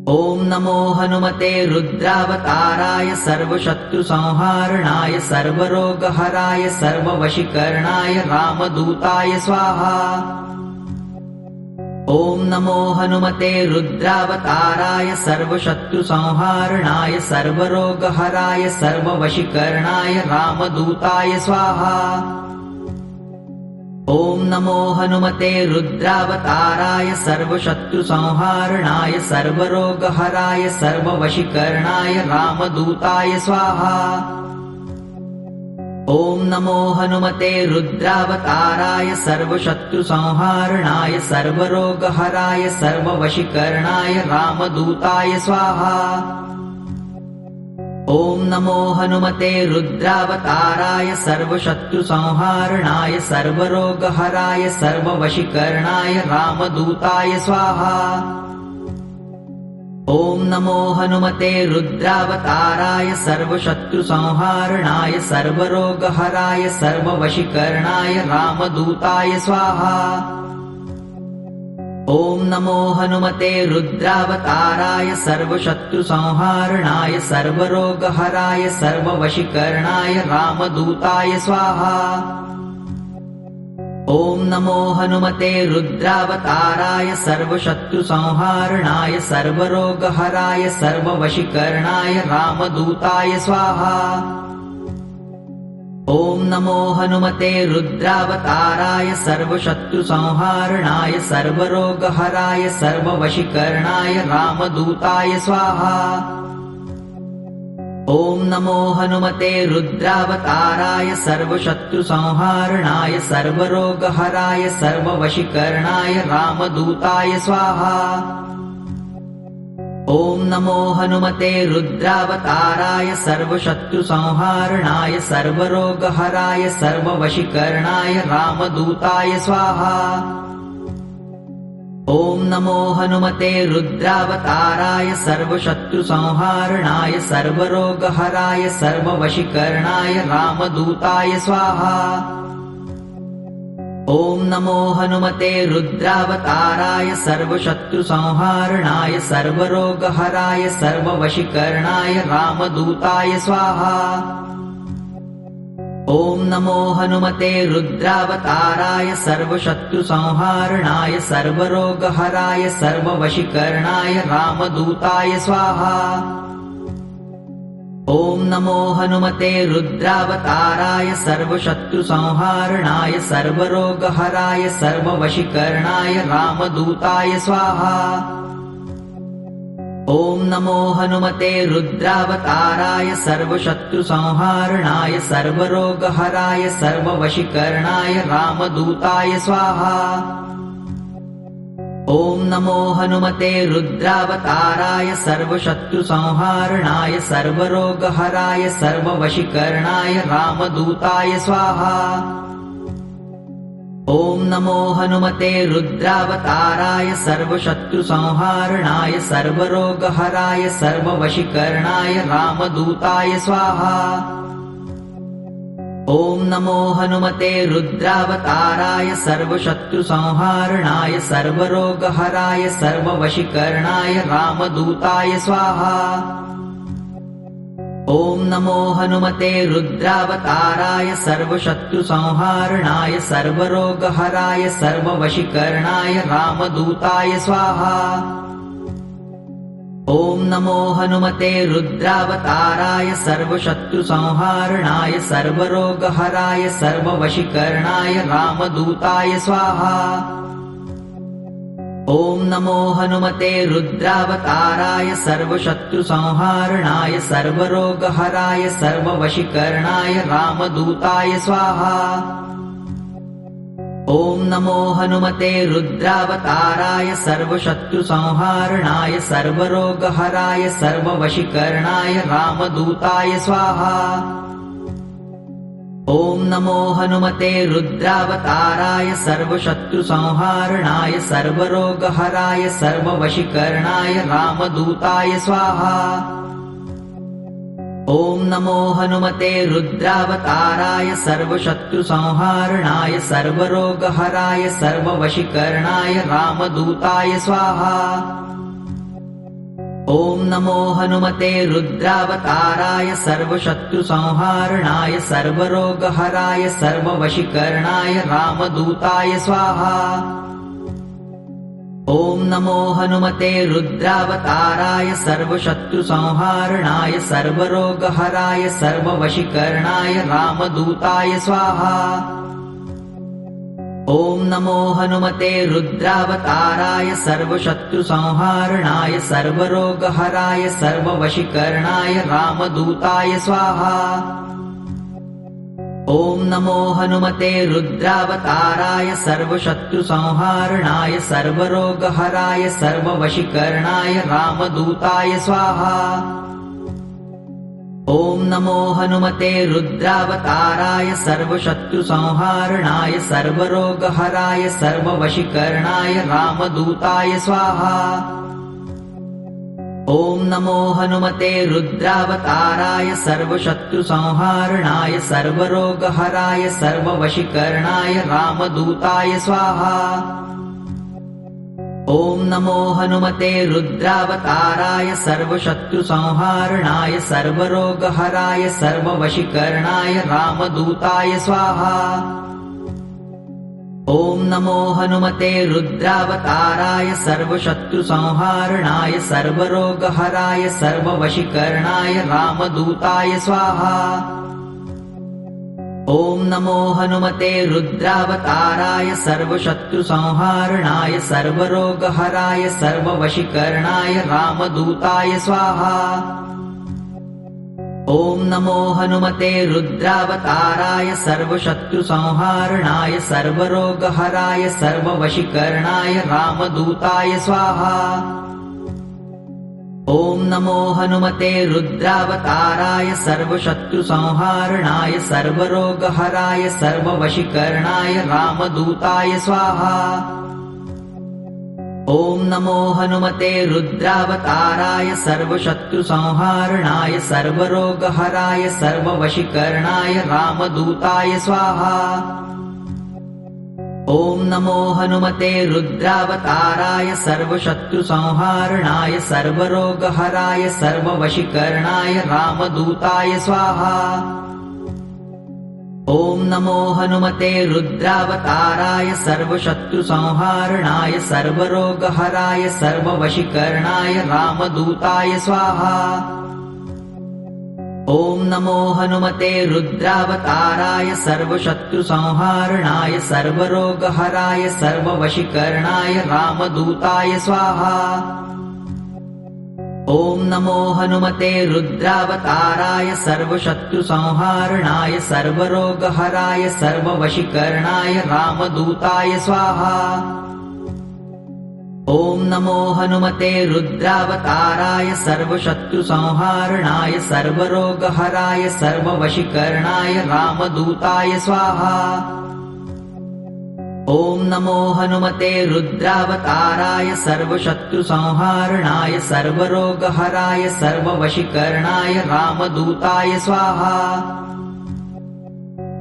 ॐ नमो हनुमते रुद्रावताराय सर्वशत्रुसंहारणाय सर्वरोगहराय सर्ववशीकरणाय रामदूताय स्वाहा। ॐ नमो हनुमते रुद्रावताराय सर्वशत्रुसंहारणाय सर्वरोगहराय सर्ववशीकरणाय रामदूताय स्वाहा। ॐ नमो हनुमते रुद्रावताराय सर्वशत्रुसंहारणाय सर्वरोगहराय सर्ववशीकरणाय रामदूताय स्वाहा। ॐ नमो हनुमते रुद्रावताराय सर्वशत्रुसंहारणाय सर्वरोगहराय सर्ववशीकरणाय रामदूताय स्वाहा। ॐ नमो हनुमते रुद्रावताराय सर्वशत्रुसंहारणाय सर्वरोगहराय सर्ववशीकरणाय रामदूताय स्वाहा। ॐ नमो हनुमते रुद्रावताराय सर्वशत्रुसंहारणाय सर्वरोगहराय सर्ववशीकरणाय रामदूताय स्वाहा। ॐ नमो हनुमते रुद्रावताराय सर्वशत्रुसंहारणाय सर्वरोगहराय सर्ववशीकरणाय रामदूताय स्वाहा। ॐ नमो हनुमते रुद्रावताराय सर्वशत्रुसंहारणाय सर्वरोगहराय सर्ववशीकरणाय रामदूताय स्वाहा। ॐ नमो हनुमते रुद्रावताराय सर्वशत्रुसंहारणाय सर्वरोगहराय सर्ववशीकरणाय रामदूताय स्वाहा। ॐ नमो हनुमते रुद्रावताराय सर्वशत्रुसंहारणाय सर्वरोगहराय सर्ववशीकरणाय रामदूताय स्वाहा। ॐ नमो हनुमते रुद्रावताराय सर्वशत्रुसंहारणाय सर्वरोगहराय सर्ववशीकरणाय रामदूताय स्वाहा। ॐ नमो हनुमते रुद्रावताराय सर्वशत्रुसंहारणाय सर्वरोगहराय सर्ववशीकरणाय रामदूताय स्वाहा। ॐ नमो हनुमते रुद्रावताराय सर्वशत्रुसंहारणाय सर्वरोगहराय सर्ववशीकरणाय रामदूताय स्वाहा। ॐ नमो हनुमते रुद्रावताराय सर्वशत्रुसंहारणाय सर्वरोगहराय सर्ववशीकरणाय रामदूताय स्वाहा। ॐ नमो हनुमते रुद्रावताराय सर्वशत्रुसंहारणाय सर्वरोगहराय सर्ववशीकरणाय रामदूताय स्वाहा। ॐ नमो हनुमते रुद्रावताराय सर्वशत्रुसंहारणाय सर्वरोगहराय सर्ववशीकरणाय रामदूताय स्वाहा। ॐ नमो हनुमते रुद्रावताराय सर्वशत्रुसंहारणाय सर्वरोगहराय सर्ववशीकरणाय रामदूताय स्वाहा। ॐ नमो हनुमते रुद्रावताराय सर्वशत्रुसंहारणाय सर्वरोगहराय सर्ववशीकरणाय रामदूताय स्वाहा। ॐ नमो हनुमते रुद्रावताराय सर्वशत्रुसंहारणाय सर्वरोगहराय सर्ववशीकरणाय रामदूताय स्वाहा। ॐ नमो हनुमते रुद्रावताराय सर्वशत्रुसंहारणाय सर्वरोगहराय सर्ववशीकरणाय रामदूताय स्वाहा। ॐ नमो हनुमते रुद्रावताराय सर्वशत्रुसंहारणाय सर्वरोगहराय सर्ववशीकरणाय रामदूताय स्वाहा। ॐ नमो हनुमते रुद्रावताराय सर्वशत्रुसंहारणाय सर्वरोगहराय सर्ववशीकरणाय रामदूताय स्वाहा। ॐ नमो हनुमते रुद्रावताराय सर्वशत्रुसंहारणाय सर्वरोगहराय सर्ववशीकरणाय रामदूताय स्वाहा। ॐ नमो हनुमते रुद्रावताराय सर्वशत्रुसंहारणाय सर्वरोगहराय सर्ववशीकरणाय रामदूताय स्वाहा। ॐ नमो हनुमते रुद्रावताराय सर्वशत्रुसंहारणाय सर्वरोगहराय सर्ववशीकरणाय रामदूताय स्वाहा। ॐ नमो हनुमते रुद्रावताराय सर्वशत्रुसंहारणाय सर्वरोगहराय सर्ववशीकरणाय रामदूताय स्वाहा। ॐ नमो हनुमते रुद्रावताराय सर्वशत्रुसंहारणाय सर्वरोगहराय सर्ववशीकरणाय रामदूताय स्वाहा। ॐ नमो हनुमते रुद्रावताराय सर्वशत्रुसंहारणाय सर्वरोगहराय सर्ववशीकरणाय रामदूताय स्वाहा। ॐ नमो हनुमते रुद्रावताराय सर्वशत्रुसंहारणाय सर्वरोगहराय सर्ववशीकरणाय रामदूताय स्वाहा। ॐ नमो हनुमते रुद्रावताराय सर्वशत्रुसंहारणाय सर्वरोगहराय सर्ववशीकरणाय रामदूताय स्वाहा। ॐ नमो हनुमते रुद्रावताराय सर्वशत्रुसंहारणाय सर्वरोगहराय सर्ववशीकरणाय रामदूताय स्वाहा। ॐ नमो हनुमते रुद्रावताराय सर्वशत्रुसंहारणाय सर्वरोगहराय सर्ववशीकरणाय रामदूताय स्वाहा। ॐ नमो हनुमते रुद्रावताराय सर्वशत्रुसंहारणाय सर्वरोगहराय सर्ववशीकरणाय रामदूताय स्वाहा। ॐ नमो हनुमते रुद्रावताराय सर्वशत्रुसंहारणाय सर्वरोगहराय सर्ववशीकरणाय रामदूताय स्वाहा। ॐ नमो हनुमते रुद्रावताराय सर्वशत्रुसंहारणाय सर्वरोगहराय सर्ववशीकरणाय रामदूताय स्वाहा। ॐ नमो हनुमते रुद्रावताराय सर्वशत्रुसंहारणाय सर्वरोगहराय सर्ववशीकरणाय रामदूताय स्वाहा। ॐ नमो हनुमते रुद्रावताराय सर्वशत्रुसंहारणाय सर्वरोगहराय सर्ववशीकरणाय रामदूताय स्वाहा। ॐ नमो हनुमते रुद्रावताराय सर्वशत्रुसंहारणाय सर्वरोगहराय सर्ववशीकरणाय रामदूताय स्वाहा। ॐ नमो हनुमते रुद्रावताराय सर्वशत्रुसंहारणाय सर्वरोगहराय सर्ववशीकरणाय रामदूताय स्वाहा। ॐ नमो हनुमते रुद्रावताराय सर्वशत्रुसंहारणाय सर्वरोगहराय सर्ववशीकरणाय रामदूताय स्वाहा। ॐ नमो हनुमते रुद्रावताराय सर्वशत्रुसंहारणाय सर्वरोगहराय सर्ववशीकरणाय रामदूताय स्वाहा। ॐ नमो हनुमते रुद्रावताराय सर्वशत्रुसंहारणाय सर्वरोगहराय सर्ववशीकरणाय रामदूताय स्वाहा। ॐ नमो हनुमते रुद्रावताराय सर्वशत्रुसंहारणाय सर्वरोगहराय सर्ववशीकरणाय रामदूताय स्वाहा।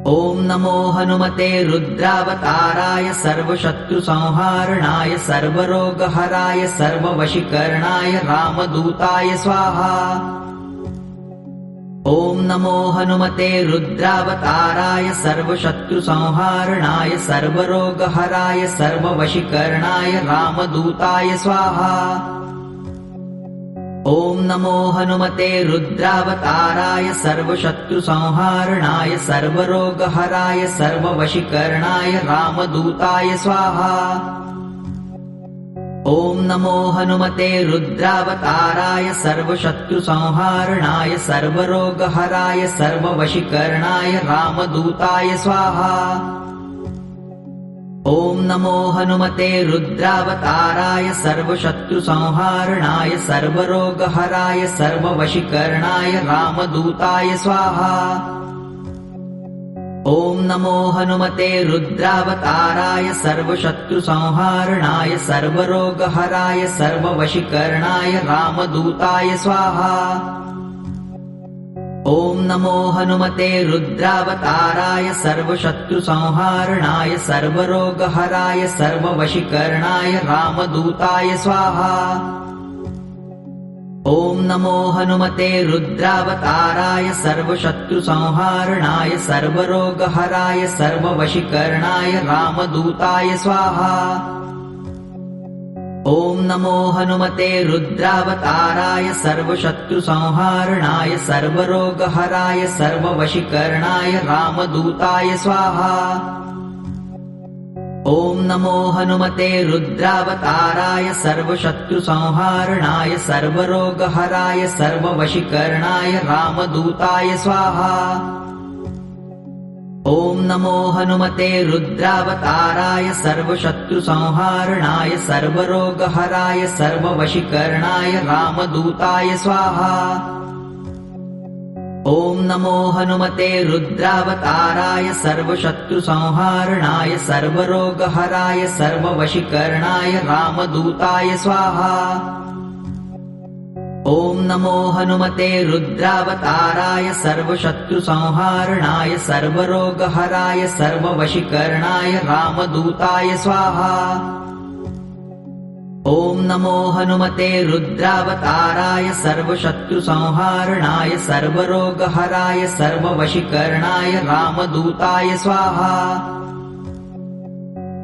ॐ नमो हनुमते रुद्रावताराय सर्वशत्रुसंहारणाय सर्वरोगहराय सर्ववशीकरणाय रामदूताय स्वाहा। ॐ नमो हनुमते रुद्रावताराय सर्वशत्रुसंहारणाय सर्वरोगहराय सर्ववशीकरणाय रामदूताय स्वाहा। ॐ नमो हनुमते रुद्रावताराय सर्वशत्रुसंहारणाय सर्वरोगहराय सर्ववशीकरणाय रामदूताय स्वाहा। ॐ नमो हनुमते रुद्रावताराय सर्वशत्रुसंहारणाय सर्वरोगहराय सर्ववशीकरणाय रामदूताय स्वाहा। ॐ नमो हनुमते रुद्रावताराय सर्वशत्रुसंहारणाय सर्वरोगहराय सर्ववशीकरणाय रामदूताय स्वाहा। ॐ नमो हनुमते रुद्रावताराय सर्वशत्रुसंहारणाय सर्वरोगहराय सर्ववशीकरणाय रामदूताय स्वाहा। ॐ नमो हनुमते रुद्रावताराय सर्वशत्रुसंहारणाय सर्वरोगहराय सर्ववशीकरणाय रामदूताय स्वाहा। ॐ नमो हनुमते रुद्रावताराय सर्वशत्रुसंहारणाय सर्वरोगहराय सर्ववशीकरणाय रामदूताय स्वाहा। ॐ नमो हनुमते रुद्रावताराय सर्वशत्रुसंहारणाय सर्वरोगहराय सर्ववशीकरणाय रामदूताय स्वाहा। ॐ नमो हनुमते रुद्रावताराय सर्वशत्रुसंहारणाय सर्वरोगहराय सर्ववशीकरणाय रामदूताय स्वाहा। ॐ नमो हनुमते रुद्रावताराय सर्वशत्रुसंहारणाय सर्वरोगहराय सर्ववशीकरणाय रामदूताय स्वाहा। ॐ नमो हनुमते रुद्रावताराय सर्वशत्रुसंहारणाय सर्वरोगहराय सर्ववशीकरणाय रामदूताय स्वाहा। ॐ नमो हनुमते रुद्रावताराय सर्वशत्रुसंहारणाय सर्वरोगहराय सर्ववशीकरणाय रामदूताय स्वाहा। ॐ नमो हनुमते रुद्रावताराय सर्वशत्रुसंहारणाय सर्वरोगहराय सर्ववशीकरणाय रामदूताय स्वाहा।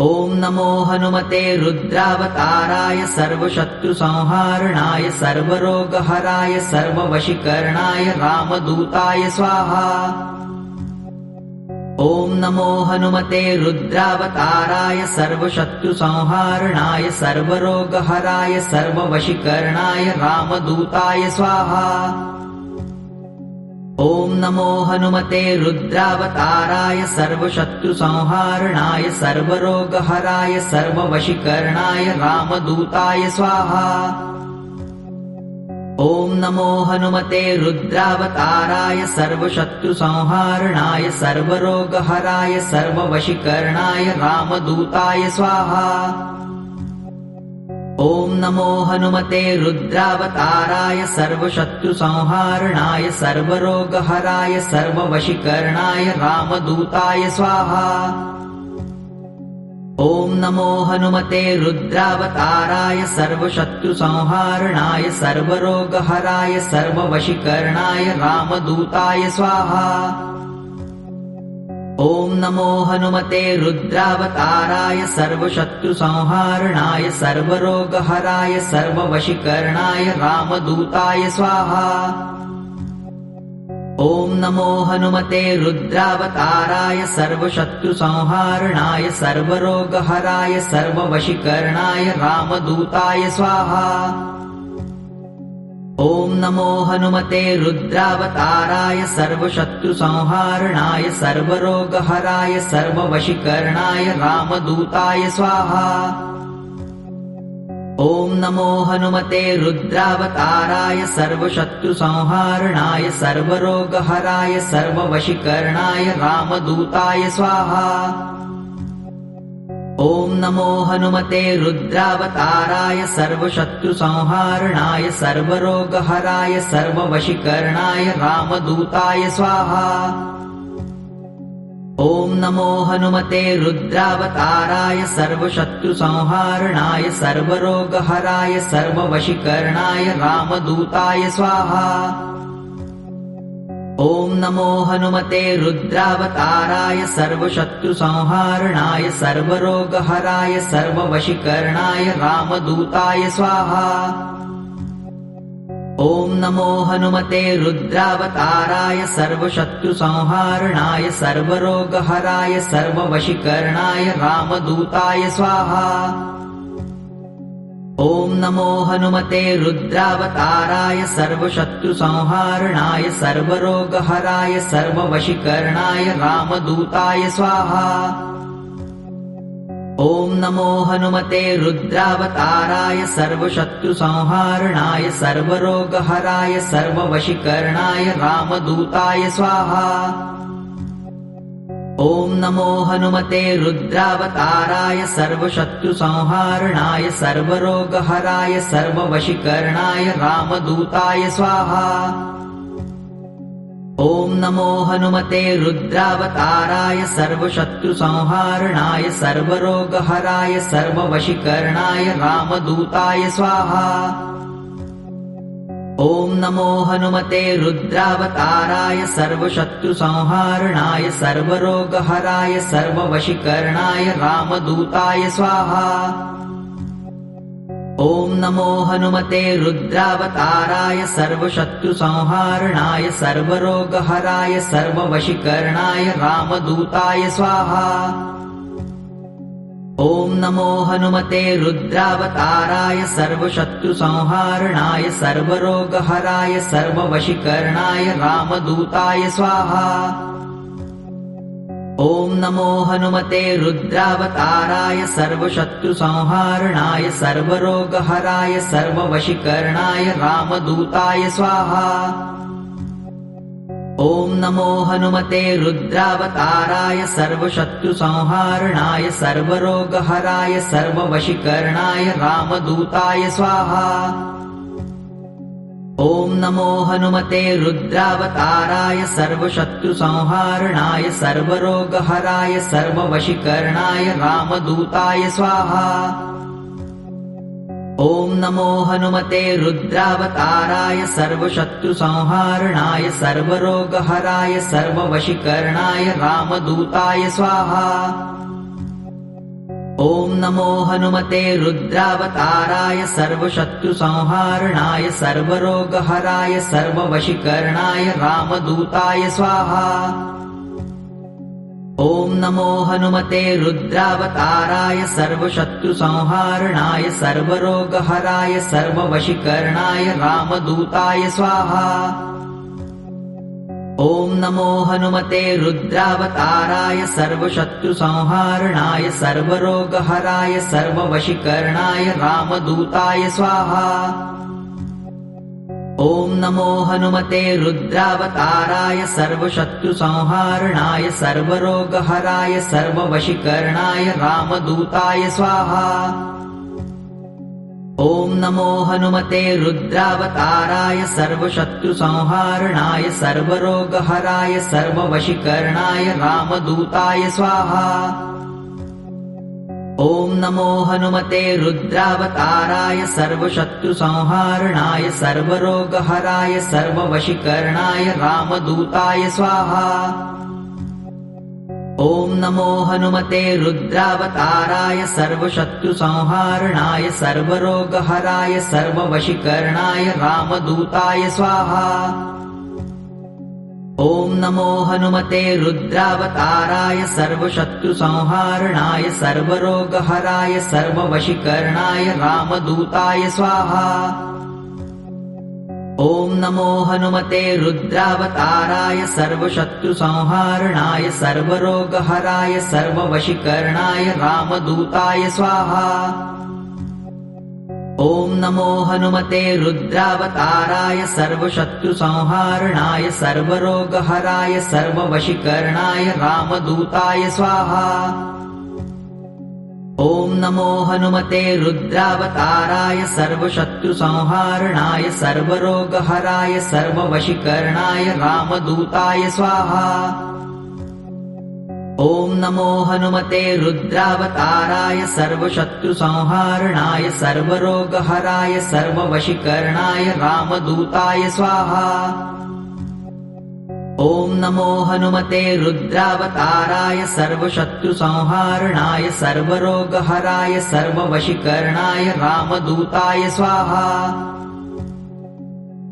ॐ नमो हनुमते रुद्रावताराय सर्वशत्रुसंहारणाय सर्वरोगहराय सर्ववशीकरणाय रामदूताय स्वाहा। ॐ नमो हनुमते रुद्रावताराय सर्वशत्रुसंहारणाय सर्वरोगहराय सर्ववशीकरणाय रामदूताय स्वाहा। ॐ नमो हनुमते रुद्रावताराय सर्वशत्रुसंहारणाय सर्वरोगहराय सर्ववशीकरणाय रामदूताय स्वाहा। ॐ नमो हनुमते रुद्रावताराय सर्वशत्रुसंहारणाय सर्वरोगहराय सर्ववशीकरणाय रामदूताय स्वाहा। ॐ नमो हनुमते रुद्रावताराय सर्वशत्रुसंहारणाय सर्वरोगहराय सर्ववशीकरणाय रामदूताय स्वाहा। ॐ नमो हनुमते रुद्रावताराय सर्वशत्रुसंहारणाय सर्वरोगहराय सर्ववशीकरणाय रामदूताय स्वाहा। ॐ नमो हनुमते रुद्रावताराय सर्वशत्रुसंहारणाय सर्वरोगहराय सर्ववशीकरणाय रामदूताय स्वाहा। ॐ नमो हनुमते रुद्रावताराय सर्वशत्रुसंहारणाय सर्वरोगहराय सर्ववशीकरणाय रामदूताय स्वाहा। ॐ नमो हनुमते रुद्रावताराय सर्वशत्रुसंहारणाय सर्वरोगहराय सर्ववशीकरणाय रामदूताय स्वाहा। ॐ नमो हनुमते रुद्रावताराय सर्वशत्रुसंहारणाय सर्वरोगहराय सर्ववशीकरणाय रामदूताय स्वाहा। ॐ नमो हनुमते रुद्रावताराय सर्वशत्रुसंहारणाय सर्वरोगहराय सर्ववशीकरणाय रामदूताय स्वाहा। ॐ नमो हनुमते रुद्रावताराय सर्वशत्रुसंहारणाय सर्वरोगहराय सर्ववशीकरणाय रामदूताय स्वाहा। ॐ नमो हनुमते रुद्रावताराय सर्वशत्रुसंहारणाय सर्वरोगहराय सर्ववशीकरणाय रामदूताय स्वाहा। ॐ नमो हनुमते रुद्रावताराय सर्वशत्रुसंहारणाय सर्वरोगहराय सर्ववशीकरणाय रामदूताय स्वाहा। ॐ नमो हनुमते रुद्रावताराय सर्वशत्रुसंहारणाय सर्वरोगहराय सर्ववशीकरणाय रामदूताय स्वाहा। ॐ नमो हनुमते रुद्रावताराय सर्वशत्रुसंहारणाय सर्वरोगहराय सर्ववशीकरणाय रामदूताय स्वाहा। ॐ नमो हनुमते रुद्रावताराय सर्वशत्रुसंहारणाय सर्वरोगहराय सर्ववशीकरणाय रामदूताय स्वाहा। ॐ नमो हनुमते रुद्रावताराय सर्वशत्रुसंहारणाय सर्वरोगहराय सर्ववशीकरणाय रामदूताय स्वाहा। ॐ नमो हनुमते रुद्रावताराय सर्वशत्रुसंहारणाय सर्वरोगहराय सर्ववशीकरणाय रामदूताय स्वाहा। ॐ नमो हनुमते रुद्रावताराय सर्वशत्रुसंहारणाय सर्वरोगहराय सर्ववशीकरणाय रामदूताय स्वाहा। ॐ नमो हनुमते रुद्रावताराय सर्वशत्रुसंहारणाय सर्वरोगहराय सर्ववशीकरणाय रामदूताय स्वाहा। ॐ नमो हनुमते रुद्रावताराय सर्वशत्रुसंहारणाय सर्वरोगहराय सर्ववशीकरणाय रामदूताय स्वाहा। ॐ नमो हनुमते रुद्रावताराय सर्वशत्रुसंहारणाय सर्वरोगहराय सर्ववशीकरणाय रामदूताय स्वाहा। ॐ नमो हनुमते रुद्रावताराय सर्वशत्रुसंहारणाय सर्वरोगहराय सर्ववशीकरणाय रामदूताय स्वाहा। ॐ नमो हनुमते रुद्रावताराय सर्वशत्रुसंहारणाय सर्वरोगहराय सर्ववशीकरणाय रामदूताय स्वाहा। ॐ नमो हनुमते रुद्रावताराय सर्वशत्रुसंहारणाय सर्वरोगहराय सर्ववशीकरणाय रामदूताय स्वाहा। ॐ नमो हनुमते रुद्रावताराय सर्वशत्रुसंहारणाय सर्वरोगहराय सर्ववशीकरणाय रामदूताय स्वाहा। ॐ नमो हनुमते रुद्रावताराय सर्वशत्रुसंहारणाय सर्वरोगहराय सर्ववशीकरणाय रामदूताय स्वाहा। ॐ नमो हनुमते रुद्रावताराय सर्वशत्रुसंहारणाय सर्वरोगहराय सर्ववशीकरणाय रामदूताय स्वाहा। ॐ नमो हनुमते रुद्रावताराय सर्वशत्रुसंहारणाय सर्वरोगहराय सर्ववशीकरणाय रामदूताय स्वाहा। ॐ नमो हनुमते रुद्रावताराय सर्वशत्रुसंहारणाय सर्वरोगहराय सर्ववशीकरणाय रामदूताय स्वाहा। ॐ नमो हनुमते रुद्रावताराय सर्वशत्रुसंहारणाय सर्वरोगहराय सर्ववशीकरणाय रामदूताय स्वाहा। ॐ नमो हनुमते रुद्रावताराय सर्वशत्रुसंहारणाय सर्वरोगहराय सर्ववशीकरणाय रामदूताय स्वाहा। ॐ नमो हनुमते रुद्रावताराय सर्वशत्रुसंहारणाय सर्वरोगहराय सर्ववशीकरणाय रामदूताय स्वाहा। ॐ नमो हनुमते रुद्रावताराय सर्वशत्रुसंहारणाय सर्वरोगहराय सर्ववशीकरणाय रामदूताय स्वाहा। ॐ नमो हनुमते रुद्रावताराय सर्वशत्रुसंहारणाय सर्वरोगहराय सर्ववशीकरणाय रामदूताय स्वाहा। ॐ नमो हनुमते रुद्रावताराय सर्वशत्रुसंहारणाय सर्वरोगहराय सर्ववशीकरणाय रामदूताय स्वाहा। ॐ नमो हनुमते रुद्रावताराय सर्वशत्रुसंहारणाय सर्वरोगहराय सर्ववशीकरणाय रामदूताय स्वाहा।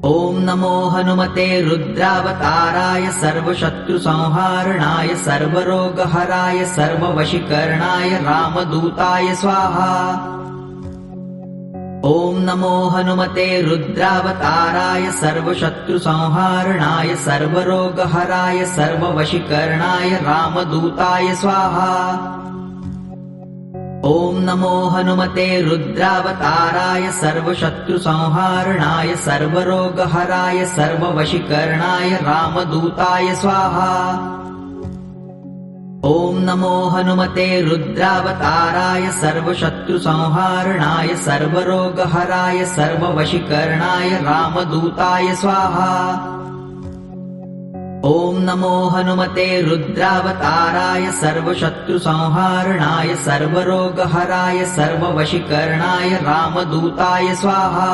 ॐ नमो हनुमते रुद्रावताराय सर्वशत्रुसंहारणाय सर्वरोगहराय सर्ववशीकरणाय रामदूताय स्वाहा। ॐ नमो हनुमते रुद्रावताराय सर्वशत्रुसंहारणाय सर्वरोगहराय सर्ववशीकरणाय रामदूताय स्वाहा। ॐ नमो हनुमते रुद्रावताराय सर्वशत्रुसंहारणाय सर्वरोगहराय सर्ववशीकरणाय रामदूताय स्वाहा। ॐ नमो हनुमते रुद्रावताराय सर्वशत्रुसंहारणाय सर्वरोगहराय सर्ववशीकरणाय रामदूताय स्वाहा। ॐ नमो हनुमते रुद्रावताराय सर्वशत्रुसंहारणाय सर्वरोगहराय सर्ववशीकरणाय रामदूताय स्वाहा।